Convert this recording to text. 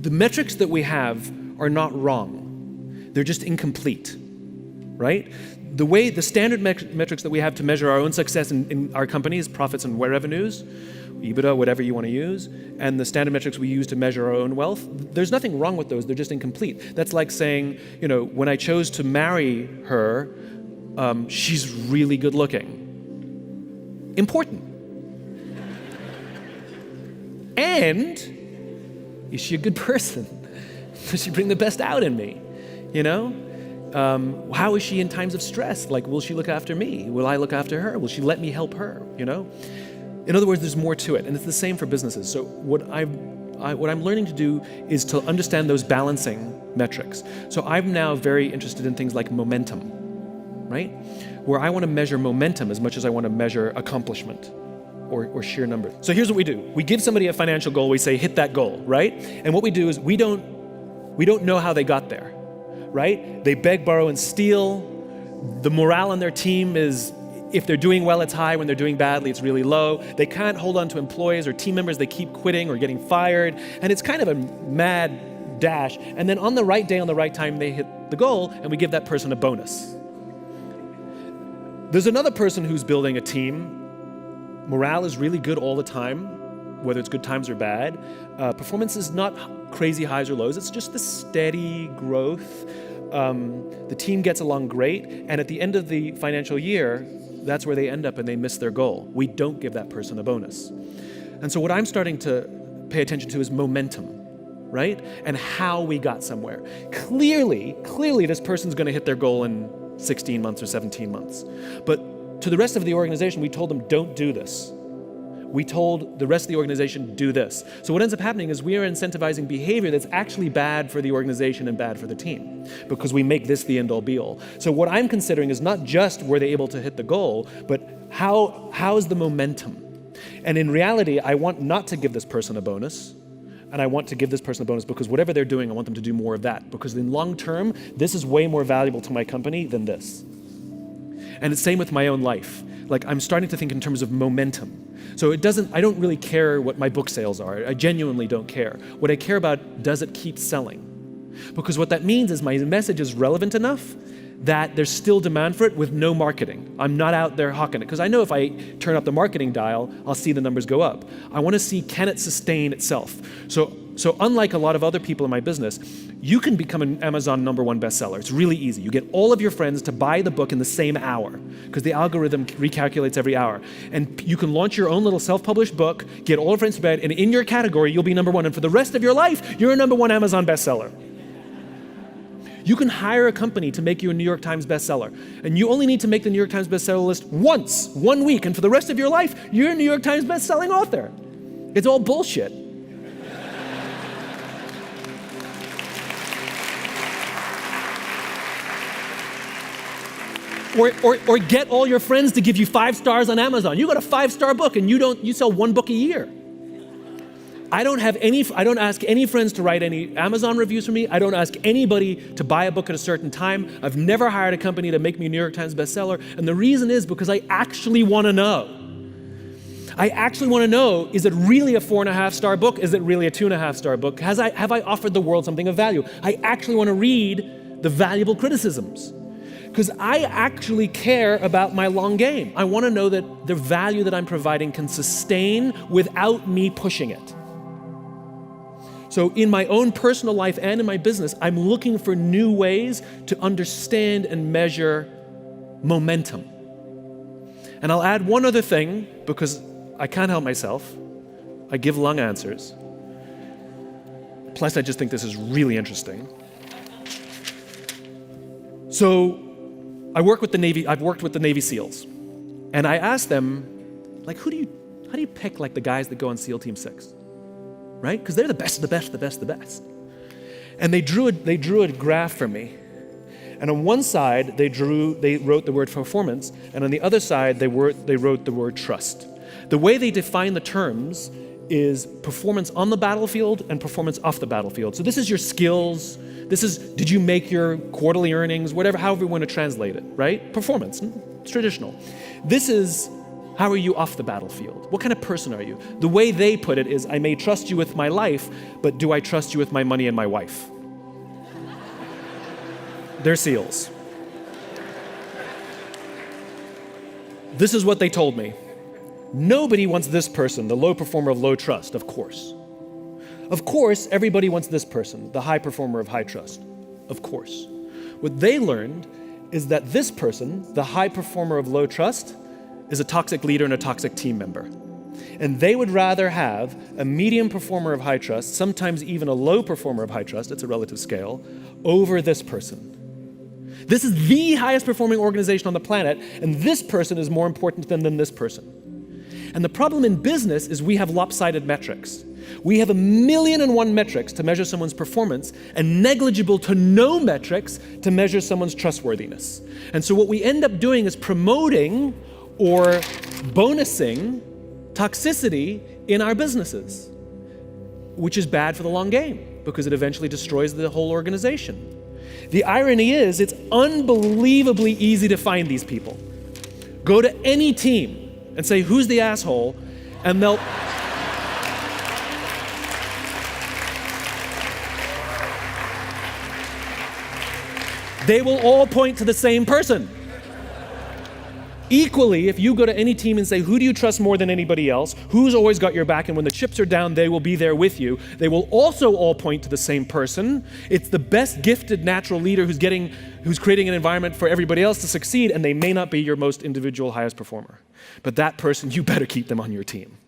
the metrics that we have are not wrong. They're just incomplete, right? The standard metrics that we have to measure our own success in our companies, profits and revenues, EBITDA, whatever you want to use, and the standard metrics we use to measure our own wealth, there's nothing wrong with those, they're just incomplete. That's like saying, when I chose to marry her, she's really good looking. Important. And is she a good person? Does she bring the best out in me? How is she in times of stress? Like, will she look after me? Will I look after her? Will she let me help her? In other words, there's more to it, and it's the same for businesses. So what I'm learning to do is to understand those balancing metrics. So I'm now very interested in things like momentum, right? Where I want to measure momentum as much as I want to measure accomplishment or sheer number. So here's what we do. We give somebody a financial goal, we say, hit that goal, right? And what we do is we don't know how they got there, right? They beg, borrow, and steal. The morale on their team is, if they're doing well, it's high. When they're doing badly, it's really low. They can't hold on to employees or team members. They keep quitting or getting fired. And it's kind of a mad dash. And then on the right day, on the right time, they hit the goal, and we give that person a bonus. There's another person who's building a team. Morale is really good all the time, whether it's good times or bad. Performance is not crazy highs or lows. It's just the steady growth. The team gets along great. And at the end of the financial year, that's where they end up and they miss their goal. We don't give that person a bonus. And so what I'm starting to pay attention to is momentum, right? And how we got somewhere. Clearly, this person's going to hit their goal in 16 months or 17 months. But to the rest of the organization, we told them, don't do this. We told the rest of the organization, do this. So what ends up happening is we are incentivizing behavior that's actually bad for the organization and bad for the team, because we make this the end-all be-all. So what I'm considering is not just were they able to hit the goal, but how's the momentum? And in reality, I want not to give this person a bonus, and I want to give this person a bonus because whatever they're doing, I want them to do more of that. Because in long term, this is way more valuable to my company than this. And it's same with my own life. Like, I'm starting to think in terms of momentum. So I don't really care what my book sales are. I genuinely don't care. What I care about, does it keep selling? Because what that means is my message is relevant enough that there's still demand for it with no marketing. I'm not out there hawking it, because I know if I turn up the marketing dial, I'll see the numbers go up. I want to see, can it sustain itself? So unlike a lot of other people in my business, you can become an Amazon #1 bestseller. It's really easy. You get all of your friends to buy the book in the same hour, because the algorithm recalculates every hour. And you can launch your own little self-published book, get all your friends to buy it, and in your category, you'll be #1. And for the rest of your life, you're a #1 Amazon bestseller. You can hire a company to make you a New York Times bestseller. And you only need to make the New York Times bestseller list once, 1 week, and for the rest of your life, you're a New York Times bestselling author. It's all bullshit. Or get all your friends to give you 5 stars on Amazon. You got a 5-star book and you sell 1 book a year. I don't ask any friends to write any Amazon reviews for me. I don't ask anybody to buy a book at a certain time. I've never hired a company to make me a New York Times bestseller. And the reason is because I actually want to know. I actually want to know, is it really a 4.5-star book? Is it really a 2.5-star book? Have I offered the world something of value? I actually want to read the valuable criticisms, because I actually care about my long game. I want to know that the value that I'm providing can sustain without me pushing it. So in my own personal life and in my business, I'm looking for new ways to understand and measure momentum. And I'll add one other thing, because I can't help myself. I give long answers. Plus, I just think this is really interesting. So I've worked with the Navy SEALs. And I asked them, like, how do you pick like the guys that go on SEAL Team 6? Right? Because they're the best, the best, the best, the best. And they drew a graph for me. And on one side, they wrote the word performance, and on the other side, they wrote the word trust. The way they define the terms is performance on the battlefield and performance off the battlefield. So this is your skills. This is, did you make your quarterly earnings, however you want to translate it, right? Performance, it's traditional. This is, How are you off the battlefield? What kind of person are you? The way they put it is, I may trust you with my life, but do I trust you with my money and my wife? They're SEALs. This is what they told me. Nobody wants this person, the low performer of low trust, of course. Of course, everybody wants this person, the high performer of high trust, of course. What they learned is that this person, the high performer of low trust, is a toxic leader and a toxic team member. And they would rather have a medium performer of high trust, sometimes even a low performer of high trust, it's a relative scale, over this person. This is the highest performing organization on the planet, and this person is more important to them than this person. And the problem in business is we have lopsided metrics. We have 1,000,001 metrics to measure someone's performance and negligible to no metrics to measure someone's trustworthiness. And so what we end up doing is promoting or bonusing toxicity in our businesses, which is bad for the long game because it eventually destroys the whole organization. The irony is it's unbelievably easy to find these people. Go to any team and say, who's the asshole? And they will all point to the same person. Equally, if you go to any team and say, who do you trust more than anybody else? Who's always got your back? And when the chips are down, they will be there with you. They will also all point to the same person. It's the best gifted natural leader who's creating an environment for everybody else to succeed, and they may not be your most individual highest performer. But that person, you better keep them on your team.